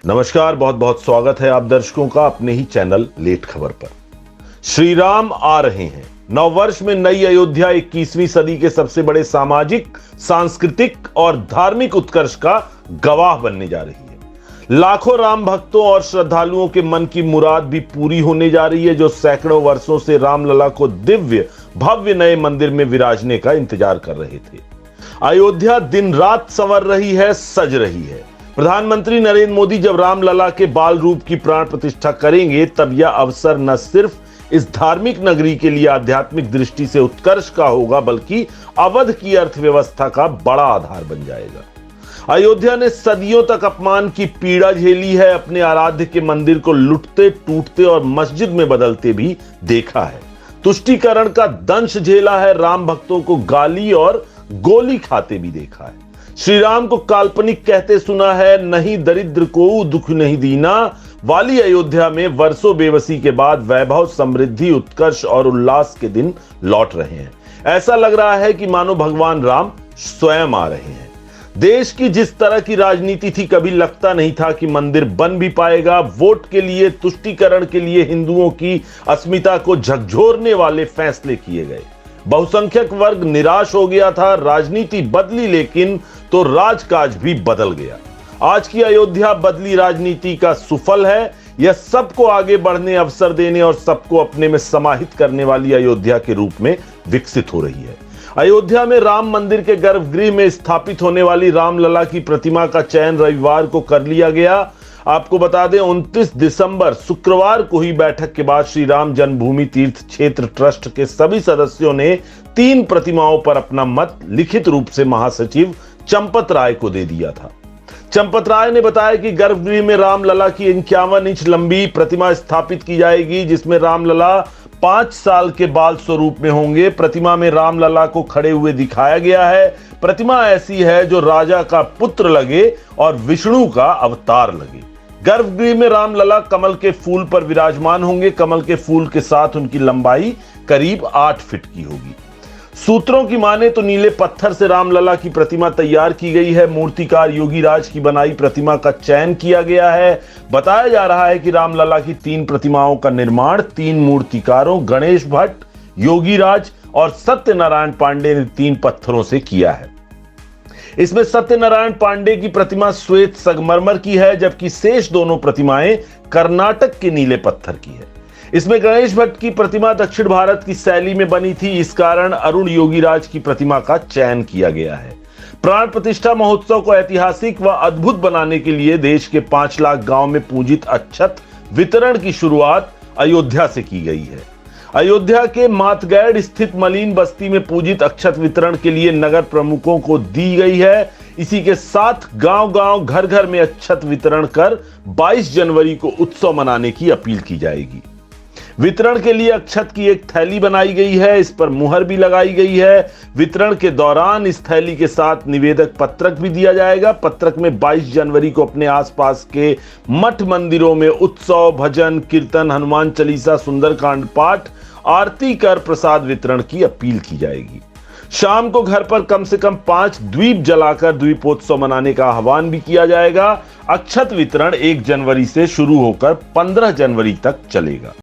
नमस्कार, बहुत बहुत स्वागत है आप दर्शकों का अपने ही चैनल लेट खबर पर। श्री राम आ रहे हैं। नववर्ष में नई अयोध्या 21वीं सदी के सबसे बड़े सामाजिक, सांस्कृतिक और धार्मिक उत्कर्ष का गवाह बनने जा रही है। लाखों राम भक्तों और श्रद्धालुओं के मन की मुराद भी पूरी होने जा रही है, जो सैकड़ों वर्षों से रामलला को दिव्य भव्य नए मंदिर में विराजने का इंतजार कर रहे थे। अयोध्या दिन रात संवर रही है, सज रही है। प्रधानमंत्री नरेंद्र मोदी जब रामलला के बाल रूप की प्राण प्रतिष्ठा करेंगे, तब यह अवसर न सिर्फ इस धार्मिक नगरी के लिए आध्यात्मिक दृष्टि से उत्कर्ष का होगा, बल्कि अवध की अर्थव्यवस्था का बड़ा आधार बन जाएगा। अयोध्या ने सदियों तक अपमान की पीड़ा झेली है, अपने आराध्य के मंदिर को लुटते, टूटते और मस्जिद में बदलते भी देखा है। तुष्टीकरण का दंश झेला है, राम भक्तों को गाली और गोली खाते भी देखा है। श्री राम को काल्पनिक कहते सुना है, नहीं दरिद्र को दुख नहीं दीना वाली अयोध्या में वर्षों बेबसी के बाद वैभव, समृद्धि, उत्कर्ष और उल्लास के दिन लौट रहे हैं। ऐसा लग रहा है कि मानो भगवान राम स्वयं आ रहे हैं। देश की जिस तरह की राजनीति थी, कभी लगता नहीं था कि मंदिर बन भी पाएगा। वोट के लिए, तुष्टीकरण के लिए हिंदुओं की अस्मिता को झकझोरने वाले फैसले किए गए। बहुसंख्यक वर्ग निराश हो गया था। राजनीति बदली, लेकिन तो राजकाज भी बदल गया। आज की अयोध्या बदली राजनीति का सुफल है। यह सबको आगे बढ़ने, अवसर देने और सबको अपने में समाहित करने वाली अयोध्या के रूप में विकसित हो रही है। अयोध्या में राम मंदिर के गर्भगृह में स्थापित होने वाली रामलला की प्रतिमा का चयन रविवार को कर लिया गया। आपको बता दें, 29 दिसंबर शुक्रवार को ही बैठक के बाद श्री राम जन्मभूमि तीर्थ क्षेत्र ट्रस्ट के सभी सदस्यों ने 3 प्रतिमाओं पर अपना मत लिखित रूप से महासचिव चंपत राय को दे दिया था। चंपत राय ने बताया कि गर्भगृह में रामलला की 51 इंच लंबी प्रतिमा स्थापित की जाएगी, जिसमें रामलला 5 साल के बाल स्वरूप में होंगे। प्रतिमा में रामलला को खड़े हुए दिखाया गया है। प्रतिमा ऐसी है जो राजा का पुत्र लगे और विष्णु का अवतार लगे। गर्भगृह में रामलला कमल के फूल पर विराजमान होंगे। कमल के फूल के साथ उनकी लंबाई करीब 8 फीट की होगी। सूत्रों की माने तो नीले पत्थर से रामलला की प्रतिमा तैयार की गई है। मूर्तिकार योगीराज की बनाई प्रतिमा का चयन किया गया है। बताया जा रहा है कि रामलला की 3 प्रतिमाओं का निर्माण 3 मूर्तिकारों गणेश भट्ट, योगीराज और सत्यनारायण पांडे ने 3 पत्थरों से किया है। इसमें सत्यनारायण पांडे की प्रतिमा श्वेत संगमरमर की है, जबकि शेष दोनों प्रतिमाएं कर्नाटक के नीले पत्थर की है। इसमें गणेश भट्ट की प्रतिमा दक्षिण भारत की शैली में बनी थी। इस कारण अरुण योगीराज की प्रतिमा का चयन किया गया है। प्राण प्रतिष्ठा महोत्सव को ऐतिहासिक व अद्भुत बनाने के लिए देश के 5 लाख गांव में पूजित अक्षत वितरण की शुरुआत अयोध्या से की गई है। अयोध्या के मातगैड स्थित मलिन बस्ती में पूजित अक्षत वितरण के लिए नगर प्रमुखों को दी गई है। इसी के साथ गांव-गांव, घर-घर में अक्षत वितरण कर 22 जनवरी को उत्सव मनाने की अपील की जाएगी। वितरण के लिए अक्षत की एक थैली बनाई गई है। इस पर मुहर भी लगाई गई है। वितरण के दौरान इस थैली के साथ निवेदक पत्रक भी दिया जाएगा। पत्रक में 22 जनवरी को अपने आसपास के मठ मंदिरों में उत्सव, भजन, कीर्तन, हनुमान चालीसा, सुंदरकांड पाठ, आरती कर प्रसाद वितरण की अपील की जाएगी। शाम को घर पर कम से कम 5 द्वीप जलाकर द्वीपोत्सव मनाने का आह्वान भी किया जाएगा। अक्षत वितरण 1 जनवरी से शुरू होकर 15 जनवरी तक चलेगा।